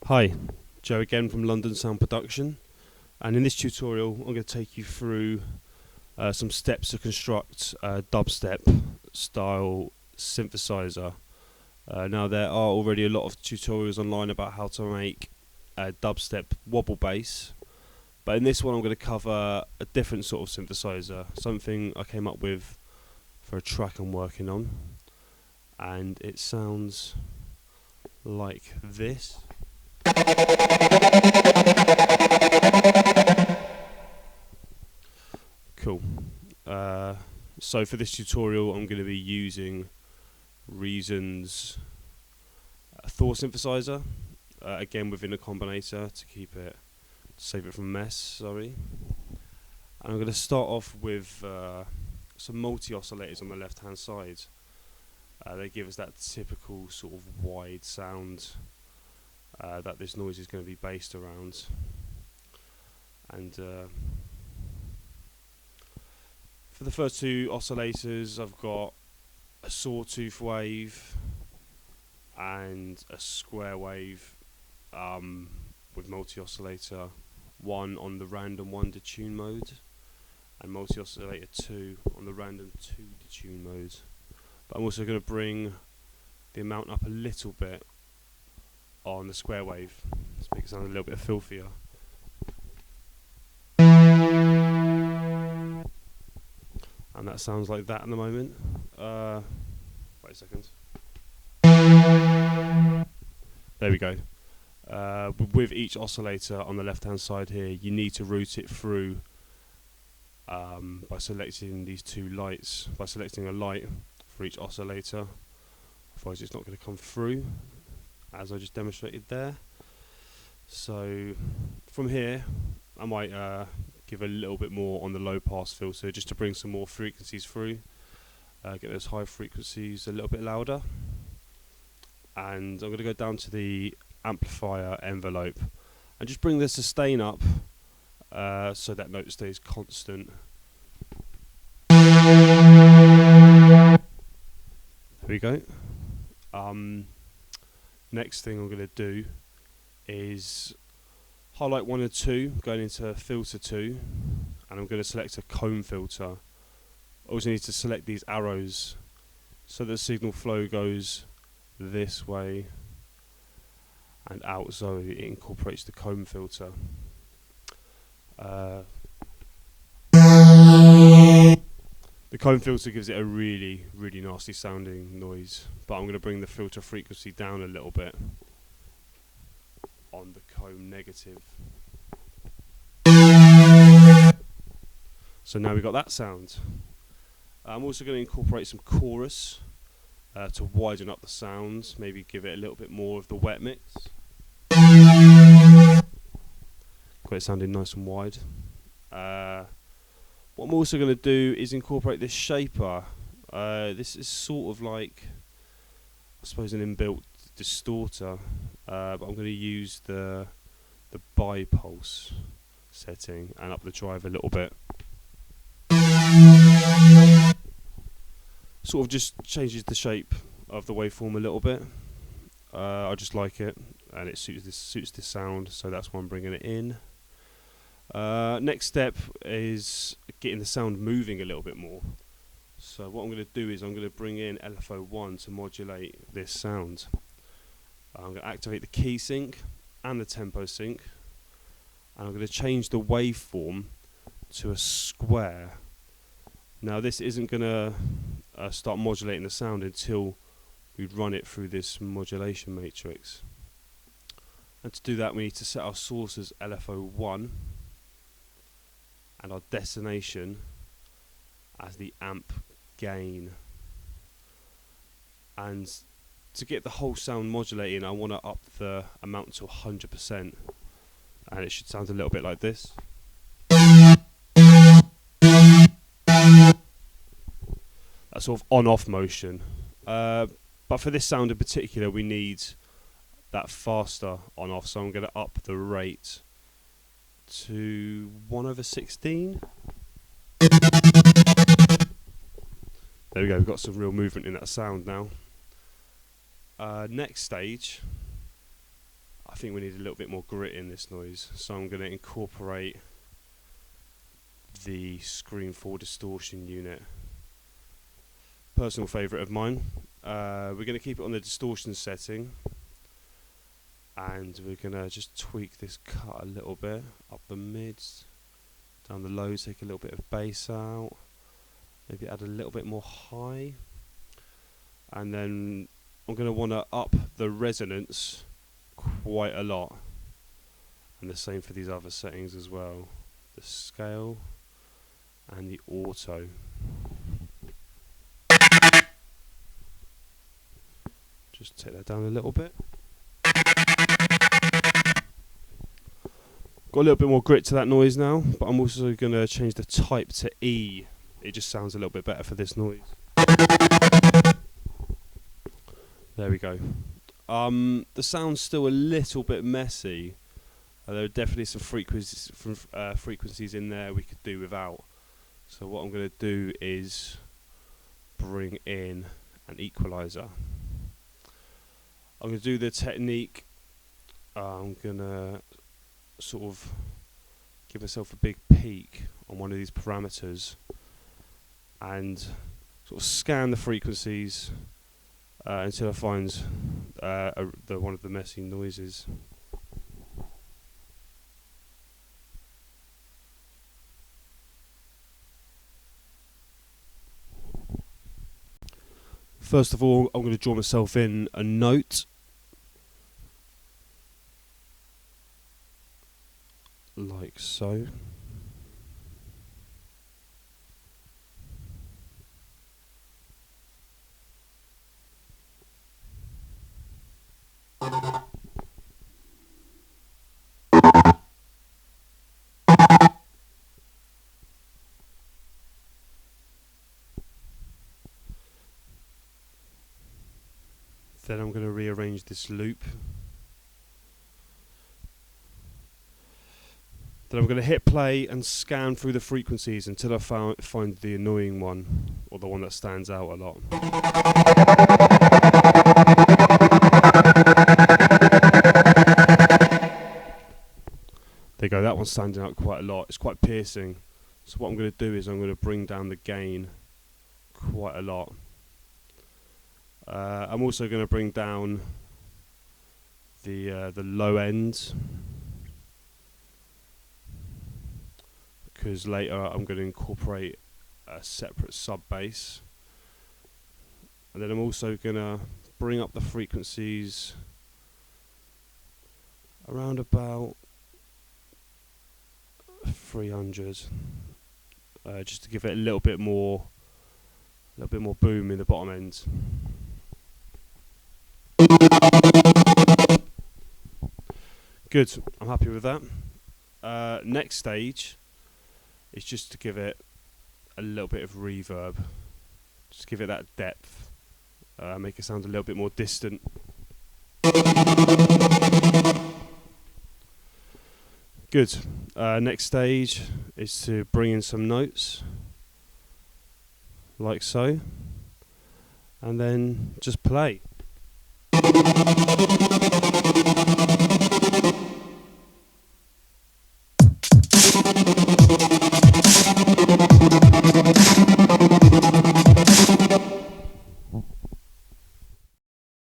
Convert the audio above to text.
Hi, Joe again from London Sound Production, and in this tutorial I'm going to take you through some steps to construct a dubstep style synthesizer. Now there are already a lot of tutorials online about how to make a dubstep wobble bass, but in this one I'm going to cover a different sort of synthesizer, something I came up with for a track I'm working on, and it sounds like this. Cool. So for this tutorial I'm going to be using Resons Thor synthesizer, again within a combinator to save it from mess, sorry. And I'm going to start off with some multi-oscillators on the left hand side. They give us that typical sort of wide sound that this noise is going to be based around. And for the first two oscillators I've got a sawtooth wave and a square wave with multi-oscillator 1 on the random 1 detune mode and multi-oscillator 2 on the random 2 detune mode. But I'm also going to bring the amount up a little bit on the square wave to make it sound a little bit filthier. And that sounds like that in the moment. Wait a second. There we go. With each oscillator on the left hand side here, you need to route it through by selecting these two lights, by selecting a light for each oscillator, otherwise it's not going to come through, as I just demonstrated there. So from here I might give a little bit more on the low pass filter just to bring some more frequencies through, get those high frequencies a little bit louder, and I'm going to go down to the amplifier envelope and just bring the sustain up so that note stays constant. There we go. Next thing I'm going to do is highlight 1 and 2, going into filter 2, and I'm going to select a comb filter. I also need to select these arrows so the signal flow goes this way and out, so it incorporates the comb filter. The comb filter gives it a really nasty sounding noise, but I'm going to bring the filter frequency down a little bit on the comb negative. So now we've got that sound. I'm also going to incorporate some chorus to widen up the sound, maybe give it a little bit more of the wet mix. Got it sounding nice and wide. What I'm also going to do is incorporate this shaper. This is sort of like, I suppose, an inbuilt distorter, but I'm going to use the bipulse setting and up the drive a little bit. Sort of just changes the shape of the waveform a little bit. I just like it, and it suits this sound, so that's why I'm bringing it in. Next step is getting the sound moving a little bit more. So what I'm going to do is I'm going to bring in LFO1 to modulate this sound. I'm going to activate the key sync and the tempo sync, and I'm going to change the waveform to a square. Now this isn't going to start modulating the sound until we run it through this modulation matrix. And to do that we need to set our source as LFO1 and our destination as the amp gain. And to get the whole sound modulating, I want to up the amount to 100%, and it should sound a little bit like this. That sort of on-off motion. But for this sound in particular, we need that faster on-off, so I'm going to up the rate to 1/16. There we go, we've got some real movement in that sound now. Next stage, I think we need a little bit more grit in this noise, so I'm going to incorporate the Screen 4 distortion unit. Personal favourite of mine. We're going to keep it on the distortion setting, and we're going to just tweak this cut a little bit, up the mids, down the low, take a little bit of bass out, maybe add a little bit more high, and then I'm going to want to up the resonance quite a lot, and the same for these other settings as well, the scale and the auto. Just take that down a little bit. Got a little bit more grit to that noise now, but I'm also going to change the type to E. It just sounds a little bit better for this noise. There we go. The sound's still a little bit messy. There are definitely some frequencies in there we could do without. So what I'm going to do is bring in an equalizer. I'm going to do the technique. I'm going to sort of give myself a big peak on one of these parameters and sort of scan the frequencies until I find one of the messy noises. First of all, I'm going to draw myself in a note, like so. Then I'm going to rearrange this loop. Then I'm going to hit play and scan through the frequencies until I find the annoying one, or the one that stands out a lot. There you go, that one's standing out quite a lot. It's quite piercing. So what I'm going to do is I'm going to bring down the gain quite a lot. I'm also going to bring down the low end, because later I'm going to incorporate a separate sub bass, and then I'm also going to bring up the frequencies around about 300, just to give it a little bit more boom in the bottom end. Good, I'm happy with that. Next stage is just to give it a little bit of reverb, just give it that depth, make it sound a little bit more distant. Good. Next stage is to bring in some notes, like so, and then just play.